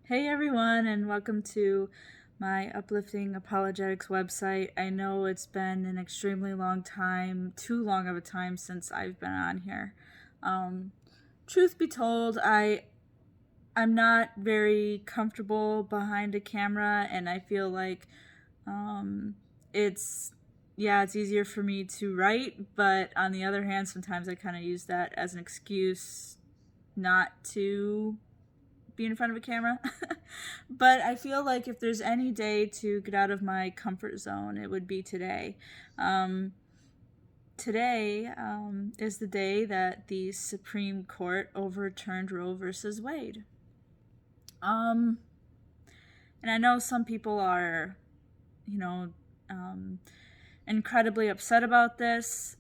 Hey everyone, and welcome to my Uplifting Apologetics website. I know it's been an extremely long time, too long of a time since I've been on here. Truth be told, I'm not very comfortable behind a camera, and I feel like it's it's easier for me to write, but on the other hand, sometimes I kind of use that as an excuse not to be in front of a camera. But I feel like if there's any day to get out of my comfort zone, it would be today. Today is the day that the Supreme Court overturned Roe versus Wade. And I know some people are, you know, incredibly upset about this.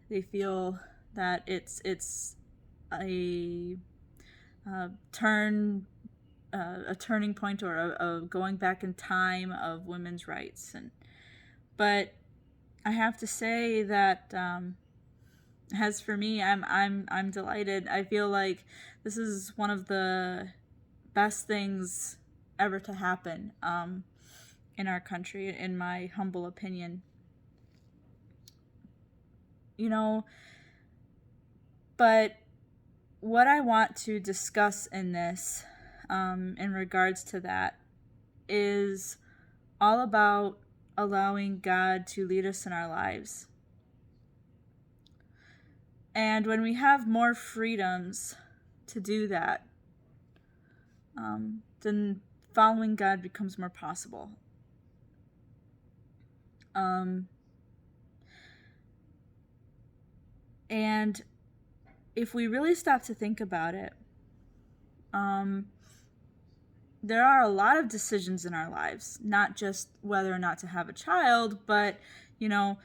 They feel that it's a turn a turning point or a going back in time of women's rights. But I have to say that as for me, I'm delighted. I feel like this is one of the best things ever to happen in our country, in my humble opinion. You know, but what I want to discuss in this, in regards to that, is all about allowing God to lead us in our lives. And when we have more freedoms to do that, then following God becomes more possible. And if we really stop to think about it, there are a lot of decisions in our lives, not just whether or not to have a child, but, you know,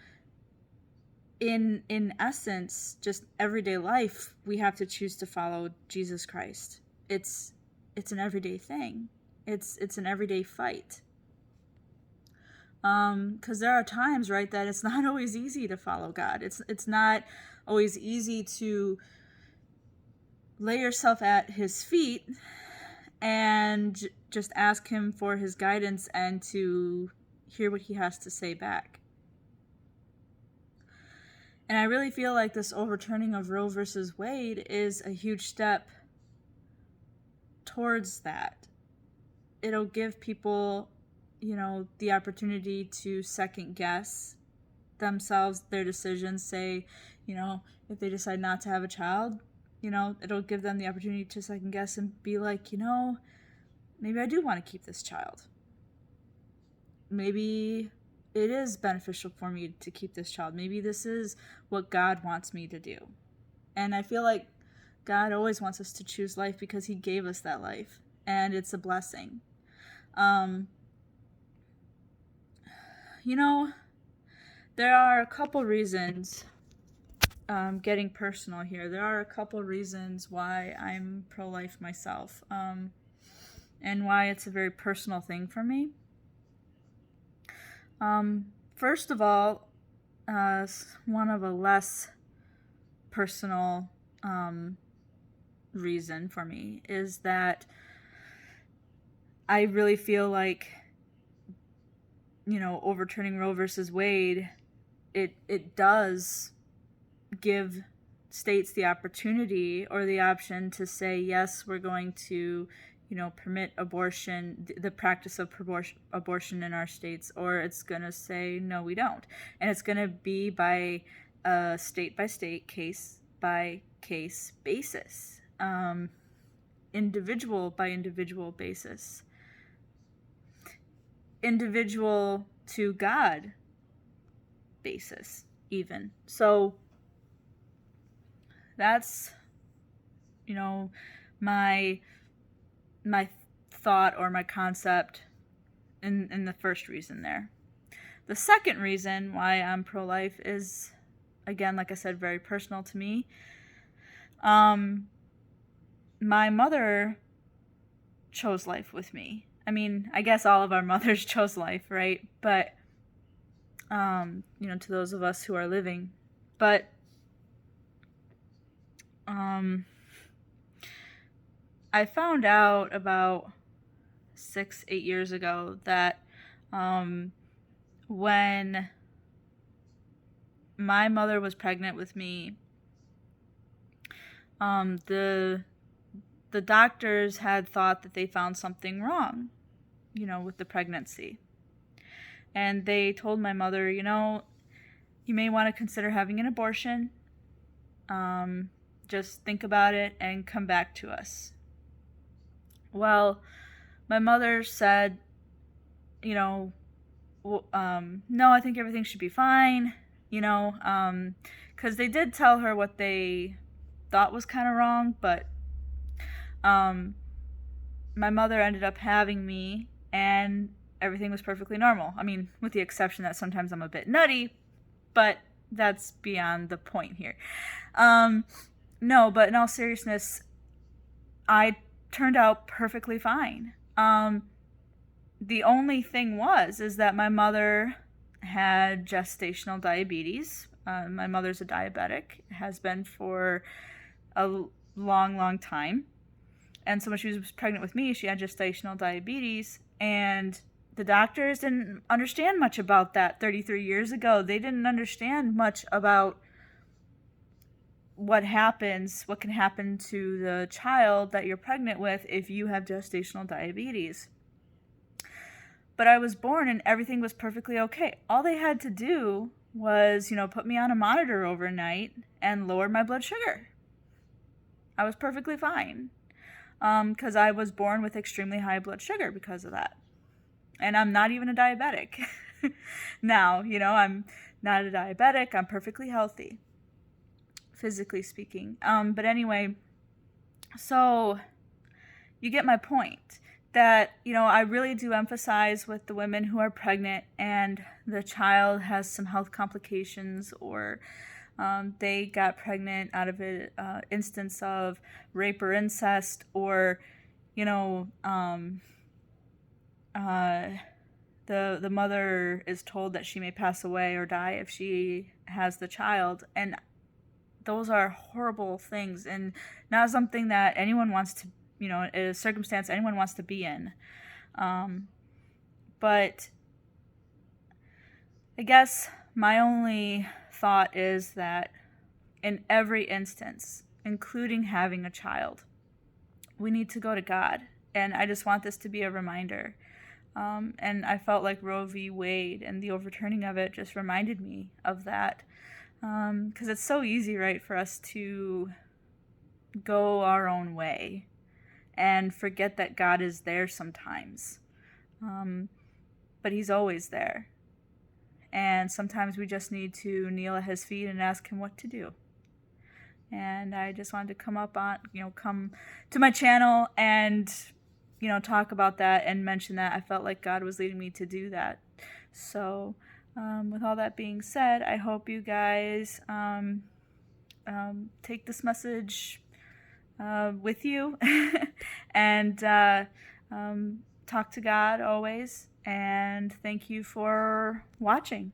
in essence, just everyday life, we have to choose to follow Jesus Christ. It's an everyday thing. It's an everyday fight. Because there are times, right, that it's not always easy to follow God. It's not always easy to lay yourself at His feet and just ask Him for His guidance and to hear what He has to say back. And I really feel like this overturning of Roe versus Wade is a huge step towards that. It'll give people, the opportunity to second guess themselves, their decisions. Say, if they decide not to have a child, it'll give them the opportunity to second guess and be like, maybe I do want to keep this child. Maybe it is beneficial for me to keep this child. Maybe this is what God wants me to do. And I feel like God always wants us to choose life because He gave us that life, and it's a blessing. There are a couple reasons, getting personal here, there are a couple reasons why I'm pro-life myself, and why it's a very personal thing for me. First of all, one of a less personal reason for me is that I really feel like, overturning Roe versus Wade, it does give states the opportunity or the option to say, yes, we're going to, permit abortion, the practice of abortion in our states, or it's going to say, no, we don't. And it's going to be by a state-by-state, case-by-case basis, individual-by-individual basis, individual to God basis, even. So that's, my thought or my concept in the first reason there. The second reason why I'm pro-life is, again, like I said, very personal to me. My mother chose life with me. I mean, I guess all of our mothers chose life, right? But, to those of us who are living. But, I found out about 6-8 years ago that when my mother was pregnant with me, the doctors had thought that they found something wrong, with the pregnancy. And they told my mother, you may want to consider having an abortion. Just think about it and come back to us. Well, my mother said, no, I think everything should be fine, because they did tell her what they thought was kind of wrong, but my mother ended up having me, and everything was perfectly normal. I mean, with the exception that sometimes I'm a bit nutty, but that's beyond the point here. No, but in all seriousness, I turned out perfectly fine. The only thing is that my mother had gestational diabetes. My mother's a diabetic, has been for a long, long time. And so when she was pregnant with me, she had gestational diabetes, and the doctors didn't understand much about that 33 years ago. They didn't understand much about what can happen to the child that you're pregnant with if you have gestational diabetes. But I was born and everything was perfectly okay. All they had to do was, put me on a monitor overnight and lower my blood sugar. I was perfectly fine. Because I was born with extremely high blood sugar because of that. And I'm not even a diabetic. Now, I'm not a diabetic. I'm perfectly healthy, physically speaking. But anyway, so you get my point. That, I really do emphasize with the women who are pregnant and the child has some health complications, or they got pregnant out of an instance of rape or incest, or, the mother is told that she may pass away or die if she has the child. And those are horrible things and not something that anyone wants to, a circumstance anyone wants to be in. But I guess my only thought is that in every instance, including having a child, we need to go to God. And I just want this to be a reminder. And I felt like Roe v. Wade and the overturning of it just reminded me of that. Because it's so easy, right, for us to go our own way and forget that God is there sometimes. But he's always there. And sometimes we just need to kneel at his feet and ask him what to do. And I just wanted to come to my channel and, talk about that and mention that. I felt like God was leading me to do that. So, with all that being said, I hope you guys take this message with you and talk to God always. And thank you for watching.